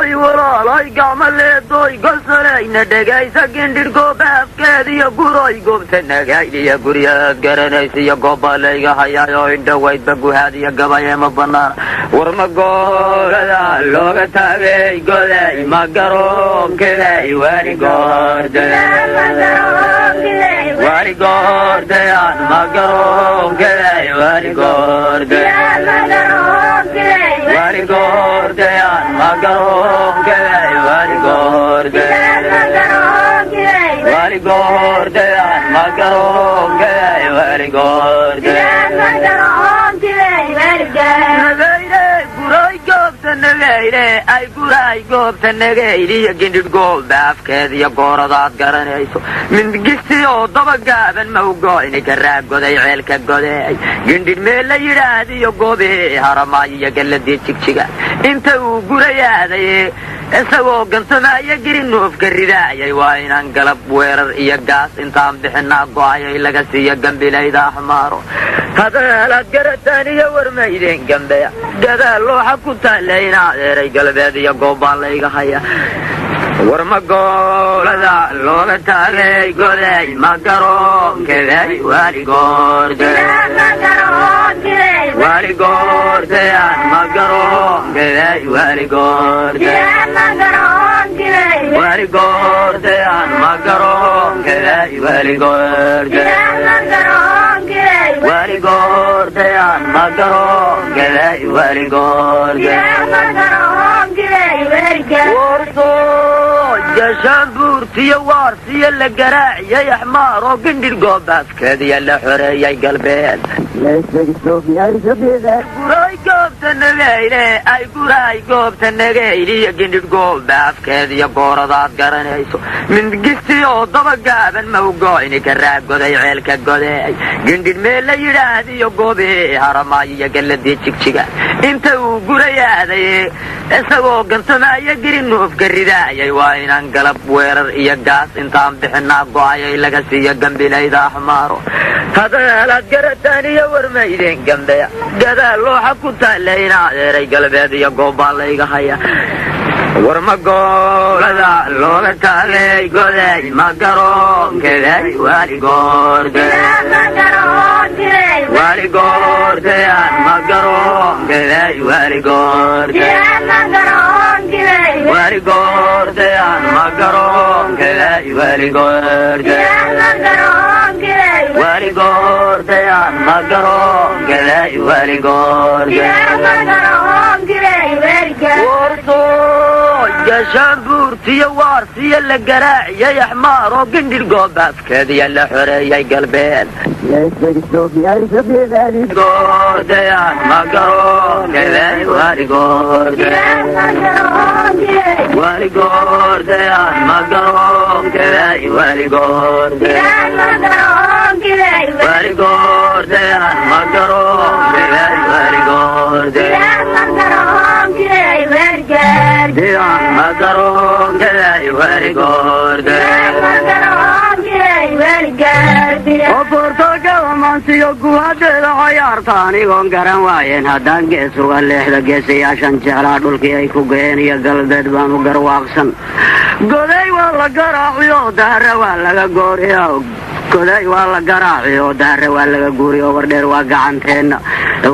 goday walaalay gacmaleedoy gosalayna dhegaysa gindhidhgo baafkeediyo guroy goobta nagaydhiya guryaad garanaysiyo gobalayga hayaayo indhawaydba guhaadiyo gabayeema banaana war ma goolada looga taagay goday ma garoonkeday wari goordayaan ma garoonkeday wari goordayaan ma garoonkeday wari goordayaan ma garoonkeday wari goordayaan ay guray goobta nagaydiyo gindhidhgool baafkeediyo gooradaad garanayso mindigistiyoo dabagaaban mawgoyni karaa goday ceelka godeey gindhidh meel la yidhaahdiyo goobee haramaayiyo galladii jigjiga inta uu gurayaaday isagoo gantamaayo girinuufka ridaayay waa inaan galab weerar iyo gaas intaan bixinaa go'ayay laga siiyo gambilayda axmaaro hadaalaad garataan iyo warmaydeen gambeya gadaal looxa ku taalayna adeeray galbeed iyo goobbaan layga haya war ma goolada looga taagay goday ma garoonkeday wari goordayaan ma garoonkeday wari goordayaan ma garoonkeday wari goordayaan ma garoonkeday wari goordayaan ma garoonkeday wari goordayaan ma garoonkeday wari goordayaan ma garoonkeday wari goordayaan ma garoonkeday wari goordayaan gashaan buurtiyo waarsiyo la garaaciyay axmaaroo gindhidhgoo baafkeediya la xoreeyay galbeed guray goobta nagayde ay guray goobta nagaydiyo gindhidhgoo baafkeediyo gooradaad garanayso mindigistiyoo dabagaaban mawgoyni karaa goday ceelka godeey gindhidh meel la yidhaahdiyo goobee haramaayiyo galladii jigjiga inta uu gurayaaday isagoo gantamaayo girinuufka ridaayay waa inaan galab weerar iyo gaas intaan bixinaa go'ayay laga siiyo gambilayda axmaaro hadaalaad garataan iyo warmaydeen gambeya gadaal looxa ku taalayna adeeray galbeed iyo goobbaan layga haya war ma goolada looga taagay goday ma garoonkeday wari goordayaan ma garoonkeday wari goordayaan ma garoonkeday wari goordayaan ma garoonkeday wari goordayaan ma garoonkeday wari goordayaan ma garoonkeday wari goordayaan ma garoonkeday wari goordayaan ma garoonkeday wari goordayaan gashaan buurtiyo waarsiyo la garaaciyay axmaaroo gindhidhgoo baafkeediya la xoreeyay galbeed goordayaan ma garoonkeday wari goordayaan wari goordayaan ma garoonkeday wari goordayaan ma garoonkeday wari goordayaan ma garoonkeday wari goordayaan ma garoonkeday wari goordayaan ma garoonkeday wari goordayaan ma garoonkeday wari goordayaan oo portogal mansiyo guhadeeda cayaarta anigoon garan waayeen haddaan gees uga leexda geesayaashan jeclaa dhulkii ay ku geen iyo galbeed baan u garwaaqsan goday waa la garaaciyo daara waa laga gooriyo goday waa la garaaciyo daara waa laga guuriyo wardheer waa gacanteenna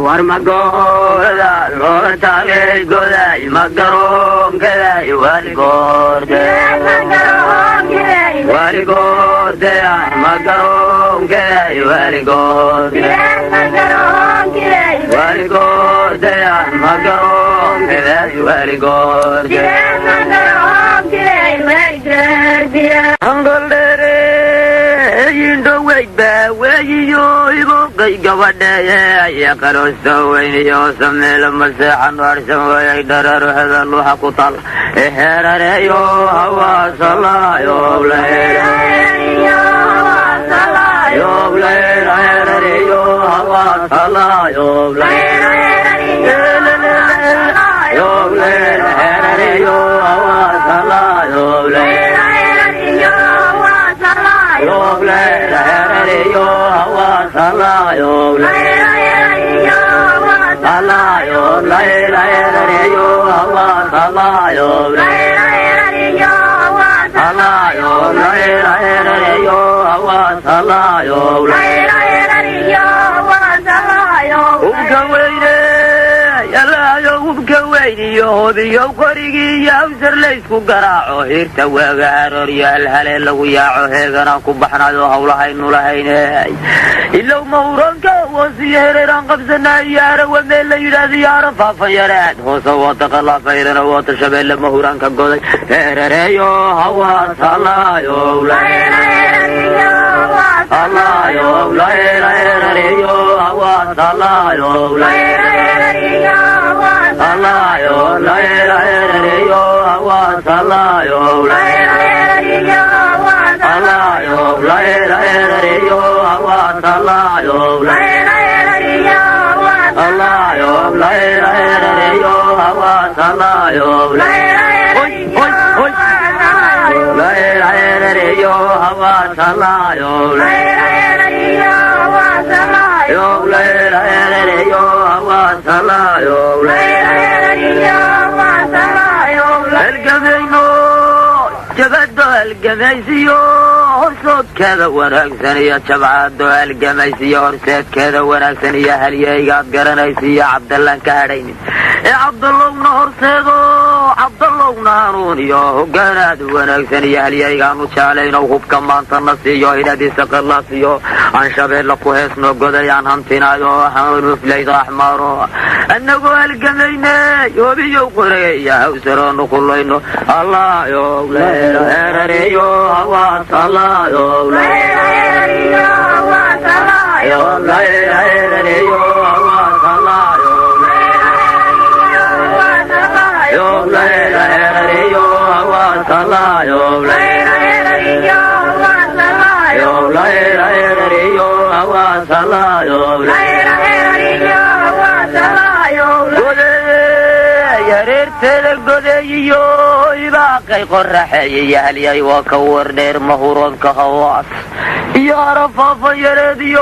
war ma goolada looga taagay goday ma garoonkeday wari goordayaan ma garoonkeday wari goordayaan ma garoonkeday wari goordayaan ma garoonkeday wari goordayaan ma garoonkeday wari goordayaan ma garoonkeday wari goordayaan angoldere indhoweydba weeyiyo iboqay gabadheeye ayaa qaloosta weyniyo sameelo maseexan waarsan wayay dhararuxda luuxa ku tal heerareeyo hawaasalaayo heerareeyo hawaasalaayo heerareeyo hawaasalaayo وبيو قريقي يوزر ليسكو قراعو هيرتا وغارور يالهالي لو ياعو هيغانا كبحنا دو هولهاي نولهاين إلا مورانكا وسيهريران قبسنا يارا وميل يراد يارا فافا يراد هوسا واتق الله فايرنا واتشبه مهورانكا قولي هيريو هوا صلايو الله يو لا هيريو هوا صلايو الله يو لا هيريو هوا صلايو الله يو لا هيريو هوا صلايو الله يو لا هيريو هوا صلايو لا هيريو هوا صلايو يو لا هيريو هوا صلايو جبدو القميسيو هرسود كذا وناكسنية جبعدو القميسيو هرسود كذا وناكسنية هليايقات قرنيسية عبد الله كهرين يا عبد الله نهرسيدو عبد الله نهرونيو قناد وناكسنية هليايقات متشالين وخب كمان تنسيو هنا دي سقلاسيو عن شبيل لكو هسنو قدري عن همتنايو حمل فليد أحمارو أنكو القميني يوبيو قرية وسرون كلينو الله يو هيريو هوا صلايو لا هيريو هوا صلايو لا هيريو هوا صلايو لا هيريو هوا صلايو لا هيريو هوا صلايو لا هيريو هوا صلايو لا هيريو هوا صلايو يا ريت القديو باقي قرحي يا هلي وكور نير مهورون كهواس يا رفاف يا راديو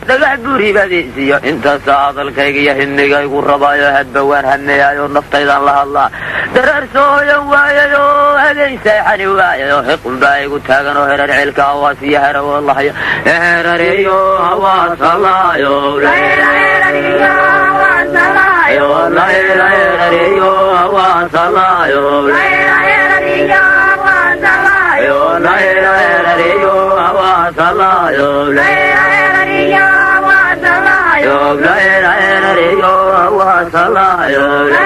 دغ غوري بديسيو انت ساقل كيغ هنيغا قربايا هدبوان هنيايو نفتيدان الله دررسو يوايو هلي سيحني وايو حقل بايغو تاغنو هرر عيلكا واسي هر والله يا هرريو هواس الله يو لا هرريو هواس الله يو لا هرريو هواس الله يو لا هرريو هواس الله يو لا هرريو هواس الله يو لا هرريو هواس الله يو لا هرريو هواس الله يو لا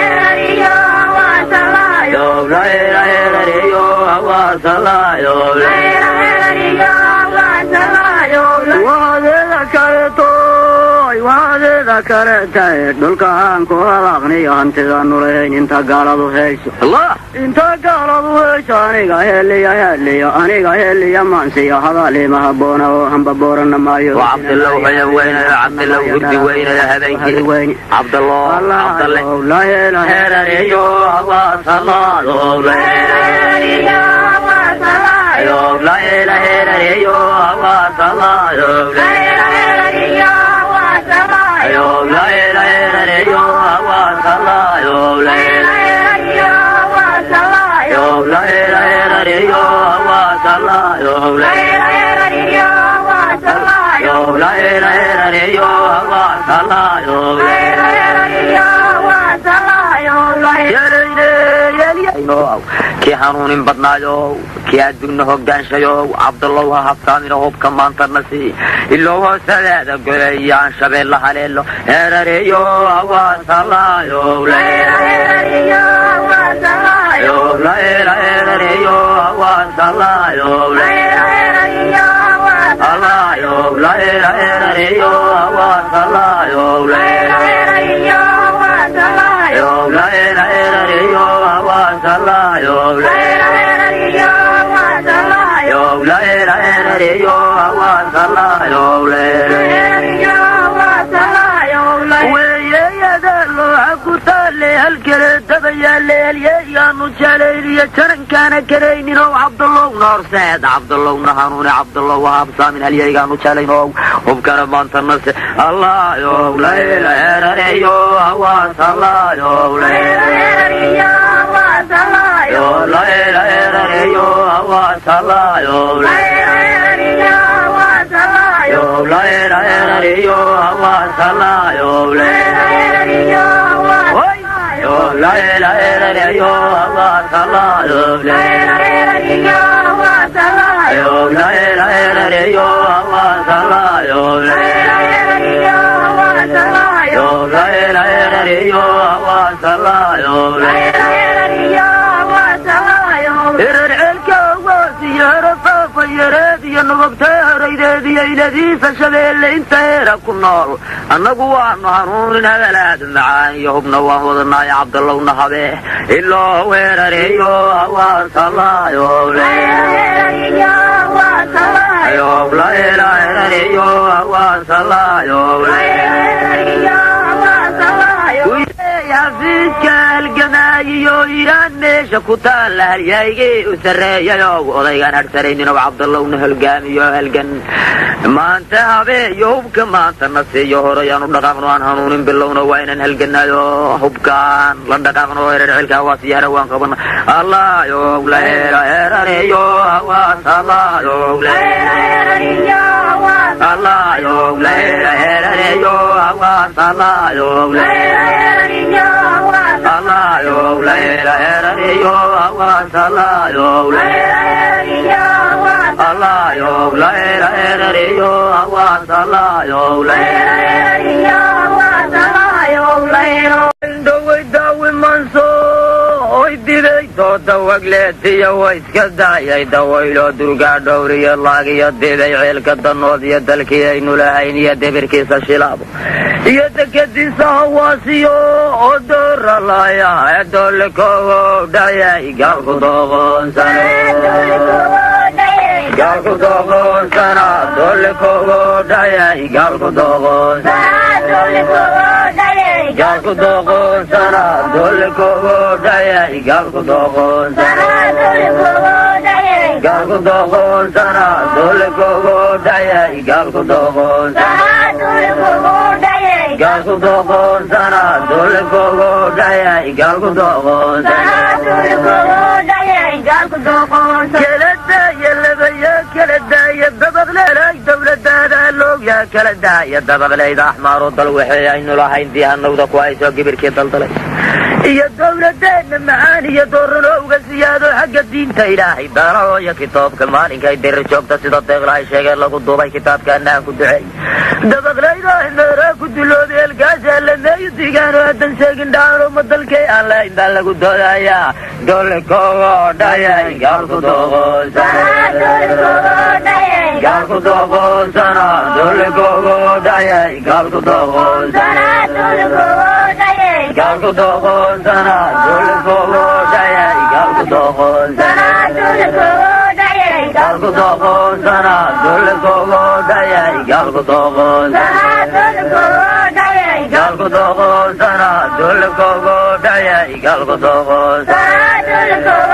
هرريو هواس الله يو لا هرريو هواس الله يو لا هرريو هواس الله يو وهذا كرتوي وهذا كرتاي دولكان كولاغني انتظار نورين انت قالوا هيش الله انت قالوا هيش انيغا هلي مانسي هذا لي مهبونا وهم ببورنا ما يو وعبد الله وين عبد الله ودي وين هذيك وين عبد الله عبد الله لا هرريو هواس الله لا هرريو هواس الله لا هرريو هواس الله لا هرريو هواس الله لا هرريو هواس الله لا هرريو هواس الله لا هرريو هواس الله لا هرريو هواس الله لا هرريو هواس الله لا هرريو هواس الله يا ليلي كي حنون بدنايو كي ادنا هوغانشيو عبد الله حفصان هوب كمان تنسي إلا هو سداد قريان شبه الله عليه هرريو هواس الله يو لا هرريو هواس الله يو لا هرريو هواس الله يو لا هرريو هواس الله يو لا هرريو هواس الله يو لا هرريو هواس الله يو لا هرريو هواس الله يو لا هرريو هواس الله يو لا هرريو هواس الله يو لا هرريو هواس الله يو لا ويا يدلو عكوتالي هالكرت بيالي halyeeyaanu jeclayniyo jarankaana karayninoo cabdallowna horseed cabdallowna hanuune cabdallow habsaamin halyeygaanu jeclaynow hubkana maantanase allaayow laylaerareyo hawaas allaayow laylaerareyo hawaas allaayow laylaerareyo hawaas allaayow laylaerareyo hawaas allaayow laylaerareyo hawaas allaayow laylaerareyo la la la yo wa sala yo la yo wa sala yo la la yo wa sala yo la yo wa sala yo la yo wa sala yo la yo wa sala yo iralka wa siyara fa yaradiya nabtaaraydiya iladiisa shabeelle inteera ku nool annagu waanu hanuunin hadalaad macaan iyo hubna waan wadanaa ya cabdallowna habe iloo weerareeyo waa salaayo leerareeyo waa salaayo leerareeyo waa salaayo leerareeyo waa salaayo yafiidka halgamaayiyo iraan meesha ku taalla halyaygii u sarreeyayo odaygaan hadhsarayninoo cabdallowna halgaamiyo halgan maanta habeeyo hubka maanta na siiyo horeyaanu dhaqaaqno aan hanuunin bilowna waa inaan halganaayo hubkaan la dhaqaaqno erercelkaa waa siyahara waan qabana allaayo leerareeyo hawaas allaayo leerareeyo allaayo leerareeyo hawaas allaayo leerareeyo allaayo leerareeyo hawaas allaayo leerareeyo allaayo leerareeyo hawaas allaayo leerareeyo hawaas allaayo leerareeyo dawi manso oy diday dooda wagleetiyo way iska daayay dawaylo durgaa dhowriyo laagiyo diday ceelka danood iyo dalkii aynu lahayn iyo debirkiisa shilaabo iyo dekadiisa hawaasiyo oo doora laaya edoole kogo dhayay gaalku doqonsano gaalku doqonsana doole kogo dhayay gaalku doqonsana gaalku doqonsana doole kogo dhayay gaalku doqonsana gaalku doqonsana doole kogo dhayay gaalku doqonsana gaalku doqonsana doole kogo dhayay gaalku doqonsana kala daaya labaya kala daaya dabaqleelay dawladaada loogyaa kala daaya dabaqleyda axmaaro dal waxay aynu lahayn dihanawda ku hayso gibirkii daldalay iyo dawladeenna macaan iyo dooranowga siyaado xagga diinta ilaahay daanahooyo kitaabka maalinkay diri joogta sida deeqlahay sheegeen lagu duubay kitaabkaana aan ku duceey dabaqleyda meeraa ku duloobi elgaasa lameeyo digaano haddan sheegin dhaano ma dalkay aan lahayn baa lagu doodayaa dole kogo dhayay gaalku doqonsana gaalku doqonsana dole kogo dhayay gaalku doqonsana gaalku doqonsana dole kogo dhayay gaalku doqonsana gaalku doqonsana dole kogo dhayay gaalku doqonsana gaalku doqonsana dole kogo dhayay gaalku doqonsana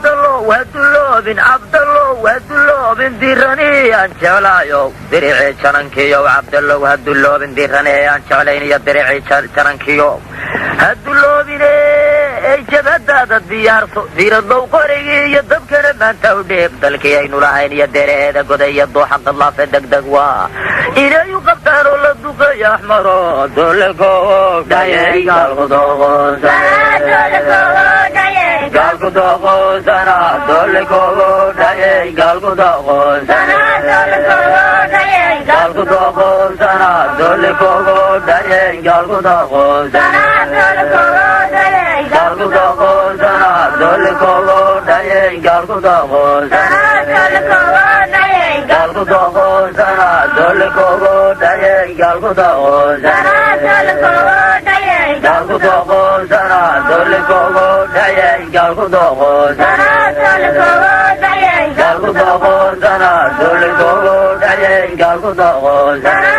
haduloobine cabdallow haduloobin dirani aan jeclaayo diricii janankiyo cabdallow haduloobin dirani aan jeclayn iyo diricii janankiyo haduloobine jabadaada diyaarso diiradow qorigii iyo dabkana maanta u dheeb dalkii aynu lahayn iyo dereheeda goday iyo dooxa qadlaafe degdeg waa inay u qabtaan oo la duqeeyo axmaro dole kogo dhayay gaalku doqonsana gaalku doqonsana dole kogo dhayay gaalku doqonsana gaalku doqonsana dole kogo dhayay gaalku doqonsana gaalku doqonsana dole kogo dhayay gaalku doqonsana gaalku doqonsana dole kogo dhayay gaalku doqonsana gaalku doqonsana dole kogo dhayay gaalku doqonsana gaalku doqonsana dole kogo dhayay gaalku doqonsana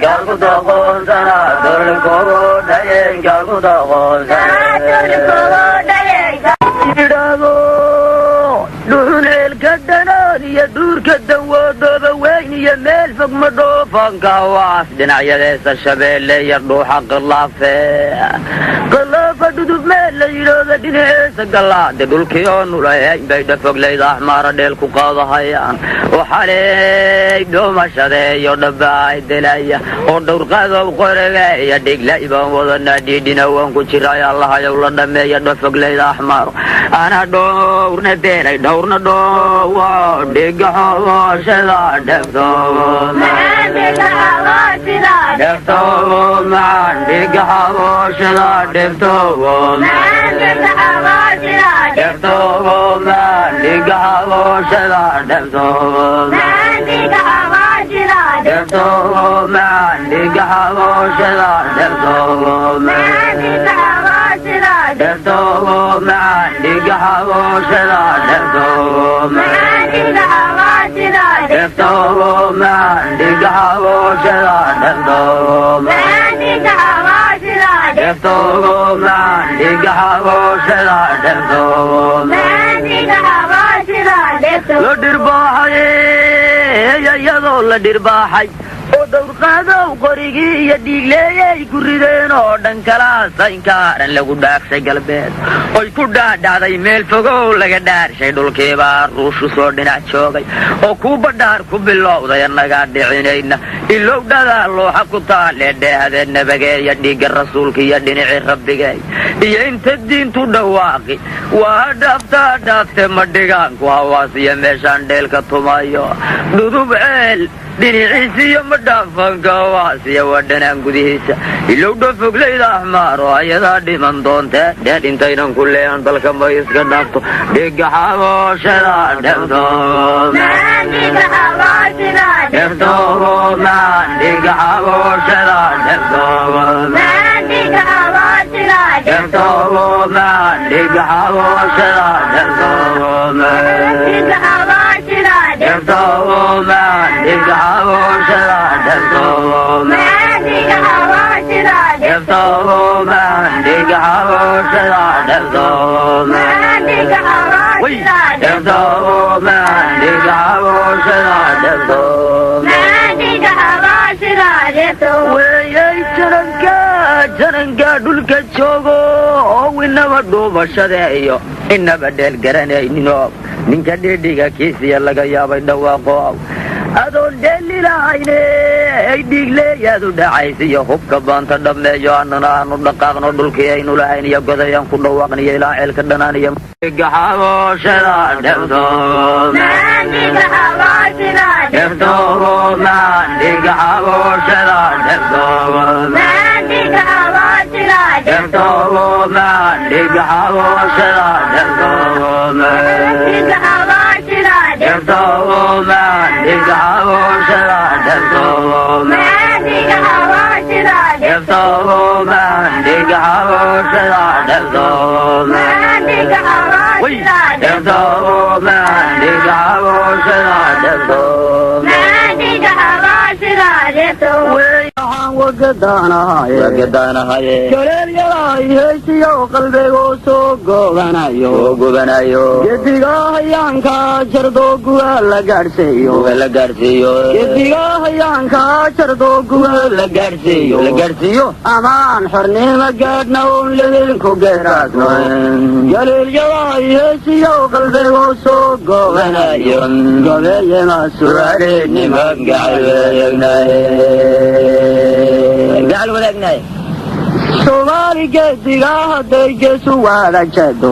gaalku doqonsana doonsana dulkugu dhayeenka ku doqoonsaidhago dhuuneelka dhanaan iyo dhuurka dawoodooba weyn iyo meel fog ma dhoofanka waas dhinacyadeesa shabeelle iyo dhuuxa qilaafe qilaafa dhudub meel la yidhooda dhinaceesa gallaade dhulkii oo nulahayn bay dhafoglayda axmaara dheel ku qaadahayaan oo xaley dhoomashadeeyo dhabaay delaya oo dhowrqadow qoregeeya dhiglay baan wadanaa dhiidhina waan ku jiray allahayow la dhameeya dhafoglayda axmaaro ana dhowrna beelay dhowrna dhoowo dhigaxooshada dhegtoobo macaan dhigaxooshada dhegtoobo dhegtoobo macaan dhigaxooshada dhegtoobo dhegtoobo macaan dhigaxooshada dhegtoobo dhegtoobo macaan dhigaxooshada dhegtoobo dhegtoobo macaan dhigaxooshada dhegtoobo dhegtoobo macaan dhigaxooshada dhegtoobo la dhirbaaxay iyadoo la dhirbaaxay oo dowrqaadow qorigii iyo dhiigleeyay ku rideen oo dhan kalaa saynkaaran lagu dhaagshay galbeed oy ku dhaadhacday meel fogow laga dhaarshay dhulkiibaa ruushu soo dhinac joogay oo kuu badhaar ku bilowday annagaa dhicinayna ilowdhadaa looxa ku taalee dheehadee nabageeya dhiigga rasuulka iyo dhinacii rabbigeey iyo inta diintu dhawaaqi waa dhaaftaa dhaafte ma dhigaanku hawaasiyo meeshaan dheelka tumayo dhudub ceel dhinaciisiiyo ma dhaafanka hawaasiya waa dhanaan gudihiisa ilowdha foglayda axmaaro ayadaa dhiman doontee dheer intaynan ku leehan dalka may iska dhaafto dhigaxabooshada dhegtoobo maan dhigaxabooshada dhegtoobo dhegtoobo maan dhigaxabooshada dhegtoobo dhegtoobo maan dhigaxabooshada dhegtoobo dhegtoobo maan dhigaxabooshada dhegtoobo dhegtoobo maan dhigaxabooshada dhegtoobo weeyay jananka dhulka joogo oo inaba dhuumashadeeyo inaba dheel garanayninoo ninka dhidhiga kiisiya laga yaabay dhawaaqo adoon dheelilahayne ay dhiigleeyaadu dhacaysiyo hubka baanta dhammeeyo annana aanu dhaqaaqno dhulkii aynu lahayn iyo godayaan ku dhawaaqniyo ilaa ceelka dhanaaniyo dhigaxabooshada dhegtoobo dhegtoobo maan dhigaxabooshada dhegtoobo dhegtoobo maan dhigaxabooshada dhegtoobo dhegtoobo maan dhigaxabooshada dhegtoobo dhegtoobo maan dhigaxabooshada dhegtoobo dhegtoobo maan dhigaxabooshada dhegtoobo galeelyadaay heysiyo qalbigoo soo gobanayo gediga hayaanka jardooguga la gaadhsiiyo gediga hayaanka jardooguga la gaadhsiiyo amaan xornimo gaadhna oon lehelku geeraasno galeelyadaay heysiyo qalbigoo soo gobanayo gobeeyema su'aaleenima gacal wadaagnaay soomaali geediga hadday geesu wada jeedo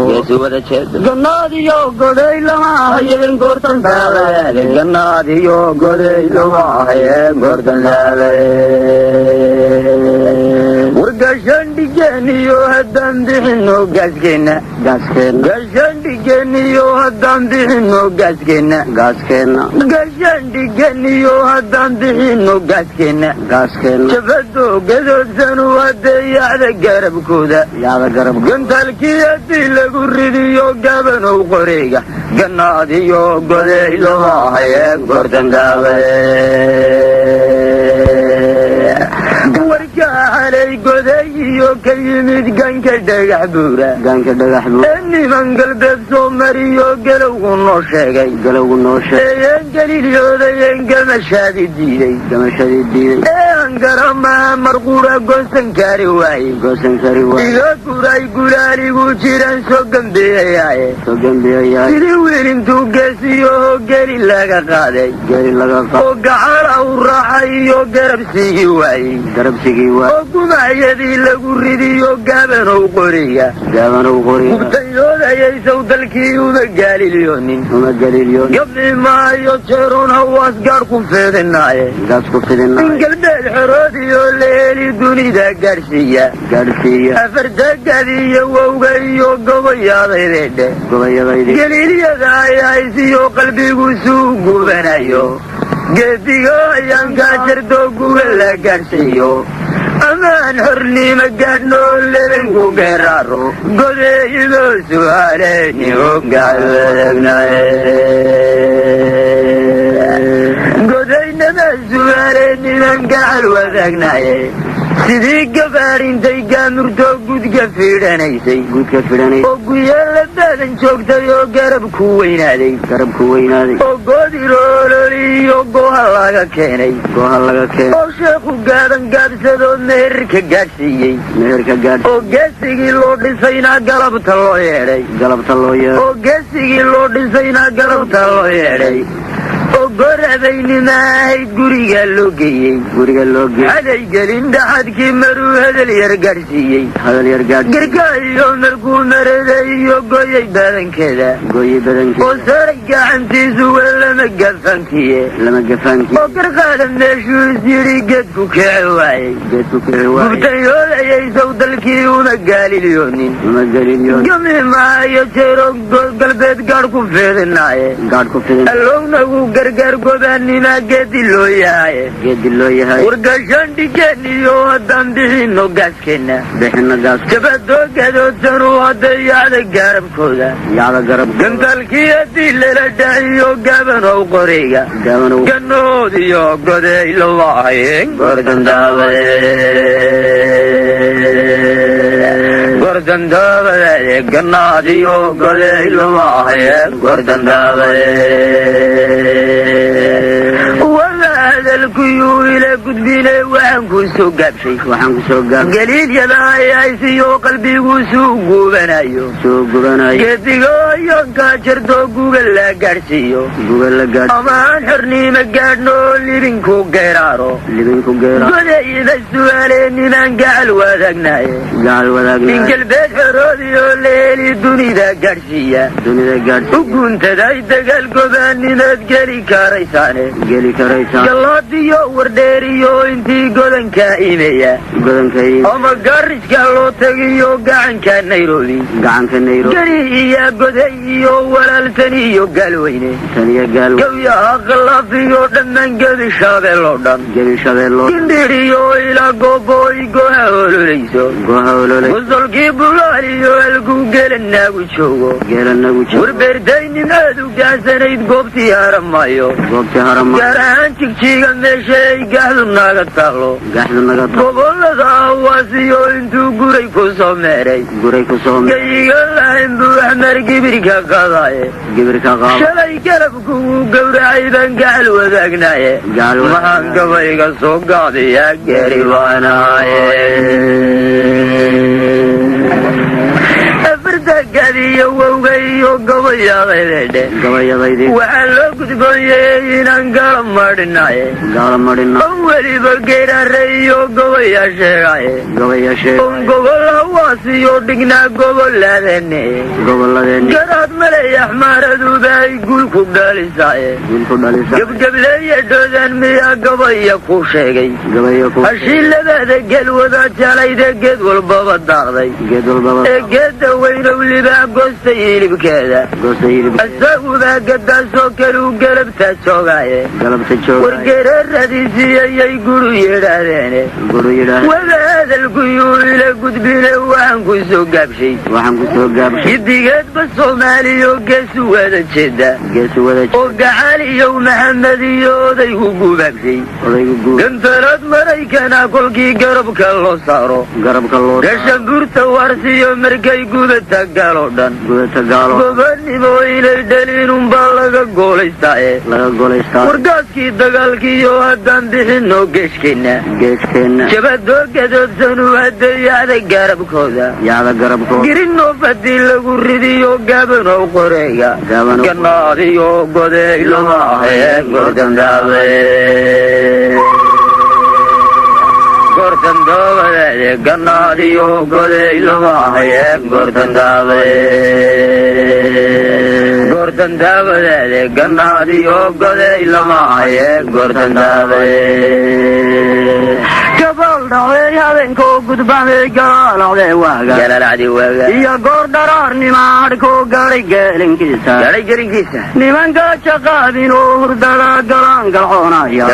gannaadiyo goday lama hayeen goortandaale gannaadiyo goday lama hayeen goortandaale wargashandhigeeniyo haddaan bixino gaaskeena gashandhigeeniyo haddaan bixino gaaskeena gashandhigeeniyo haddaan bixino gaaskeena jabado gadoodsanu hadeeyacda garabkooda gantalkii haddii lagu ridiyo gabanow qoreyga gannaadiyo goday lama hayeen goortandaale علي قدي وكيمد قنك دقح بورا اني من قلب سومري وقلو النوشاقي ينقل اليوذا ينقل مشهد الديني انقر ما مرقورة قوسن كاري واي إذا قراي قرالي وشيران سوقن بيهاي إذا ويرين توقسي وقالي لغا قادي وقعال وراحي وقرب سيقي واي وقما يدي لقريدي وقابن وقرية وقتيوذا يسو دلكي ومقالي اليونين قبل ما يوشيرون هواس قاركم في ذناي من قلب الحرودي والليلي دوني دا قرسية أفردك هذي ووغي وقويا غيرين قليل يدعي عيسي وقلبي وسوق وبنايو قديو ينقاشر دوقو ولا قرسيو أمان حرني مقانو لبنكو قرارو قدي ذو سواليني وقال قدي نما سواليني من قال وذقناي سيدي قفارين تيقا مرتو قد قفيرانيسي وقويا لبادن شوكتي وقرب كوينادي وقودي رولولي وقوها لغا كيني وشيخو قادن قادسدو مهركا قادسيي وقاسيقي لو دسينا قلبت اللو يري وقاسيقي لو دسينا قلبت اللو يري وقربين ماهي قريقا لوقيي علي قلين دحدكي مرو هذا اليرقارسيي قرقاي ومرقو مردي وقوي بدن كذا وسرقا عمتي زوال لما قفنكي وقرقا لما شو سيري قدكو كعواي وبتيولا يسو دلكي ومقالي اليونين قمي ما يتيرو قلبت قاركو في ذناي اللونو قرقر قباني ما قدي لو ياي ورقشان دي كاني وهدان بحينو قاسكنا كبدو قدو تنو هدي على قارب كودا قنطلكي هدي للدعي وقابن وقريقا قنو دي وقدي لله قردن دابي قنا دي وقدي لله قردن وهذا الكيو إلى قدبيني وحنكو سوقاب شيء قليل يداي عيسي وقلبي وسوقو بنايو قدقو يونكا شرطو قوغل قارسيو أمان حرني مقادنو لبنكو قيرارو قدي إذا السؤالين من قال وذقناي من قلبت حرودي والليلي دوني دا قارسية وكنت داي دقال قباني نتقالي كاريساني قلاتيو ورديريو انتي قدن كايمية اما قارش قالو تغيو قعن كان نيروبي قريئيا قديو ولالتنيو قالويني قويا غلافيو دمان قبي شابيلو دم قنديريو الى قوبوي قوها ولوليسو وصلقي بغاليو القو قيلنا وشوغو وربرديني مادو قاسنيد قوبتي هرمايو قران تكتيغا ميشي قاحدو ناغا تاغلو قبولدا واسيو انتو قريكو سوميري قيقا لاين بو احمر قبركا قضاي شلي كلبكو قورعي بان قاحل وذاقناي محان قبيقا سوقاضي يا قريباناي أفردك ووغي وقويا غيري وحلو كتبوي ننقل مردناي أولي بقير الري وقويا شيغاي ونقول هواسي ودقنا قبول لذني قرات ملي أحمر دوباي قول كبدالي ساي قبل يدوذن ميا قويا كوشيغي هشيل لبادك الوضع جالي دقيد والبابا داغدي قد وينو لبا قوستي بكذا الساقو ذا قداسو كلو قلبتا شوغاي ورقر الرديسي يقولوا يراديني وهذا القيو إلى قدبين waxaan ku soo gaabshay gidigeedba soomaaliyo geesu wada jeeda oo gacal iyo maxamed iyo odaygu gubaabshay gantarood maraykana kolkii garabka loo saaro gashambuurta warsiyo markay gudata gaaloo dhan gobonimo inay dhaliinunbaa laga goolaystaae wargaaskii dagaalkiiyo haddaan bixinno geeshkeenna jabadoo gadoobsanu hadayacda garabkooda girinoo fadii lagu ridiyo gaabanow qoreega ganaadiyo goday lama ahe gordandaabe gordandoobadeede ganaadiyo goday lama ahe gordandaabe gordandaabadeede ganaadiyo goday lama ahe gordandaabe gabal dhacday habeenkoo gudbamay galaalacday waaga iyo goor dharaarnimaadhkoo gaday gelinkiisa nimanka jaqaabinoo hurdada galangalcoonaya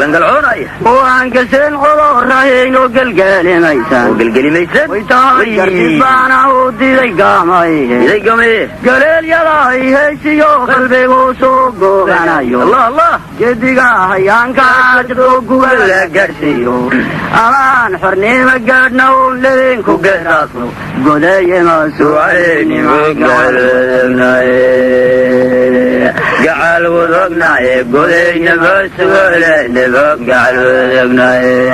oo aan gaseen codoorahaynoo gelgelimaysan way tahay jarkibaana uu diday gaamaye galeelyada ay haysiyo qalbiguu soo googanayo gediga hayaankaajadoo guba la gaadhsiiyo amaan xornimo gaadhna uun lebenku geeraasno godayema suwaynimo gaalodognaye gacal wadognaye godaynama suwaynimo gaalodognaye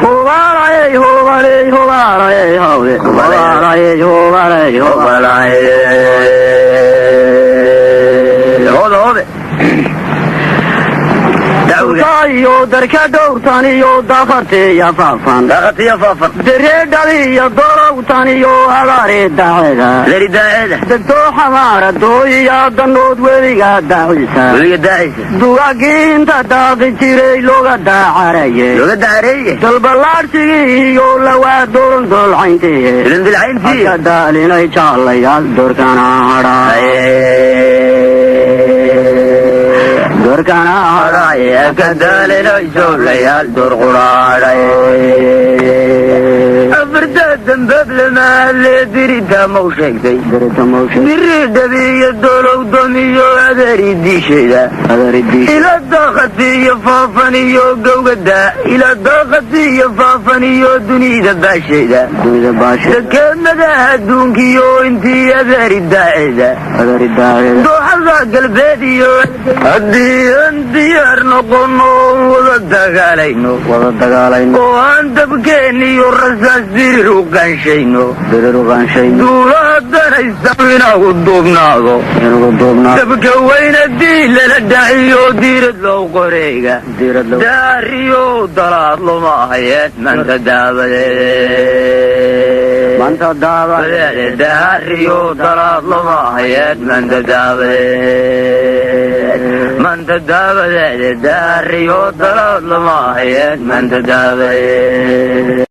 hubalayey hubaley hubalayey hawde hubalayey hubaley hubalayey hode iyo darka dhowrtan iyo dakartiya faafan dareedhadiiyo dorowtan iyo abaari daaceda degtoo xamaara dooyiya danood weliga daacisa dugagii inta daaqi jiray looga daacaraye dalbalaadhsigii iyo lawaa dolondolcayntiye daalinay jaalayaal dorkana hadhaaye dorkana hadhaaye kadaalinay joolayaal door quraadhay afarta dambaab lamaadlee dirita mau sheegtay diridhabiiyo dolow domiyo adeeri diisheeda ila daaqatiiyo faafan iyo gowgada ila daaqatiiyo faafan iyo dunida baasheeda dakeemada adduunkiyo intii adeeri daaceeda dooxada galbeed iyo haddii aan diyaar noqono wada dagaalayno oo aan dabkeen iyo rasaas dirir u qaanshayno duulahadanaysa inagu duubnaado dabka weyna dii lala dhaciyo diirad low qoreega daariyo dalaad loma ahayeen manta daabadeed daariyo dalaad loma ahayeen manta daabadeed daariyo dalaad lama ahayeen manta daabadeed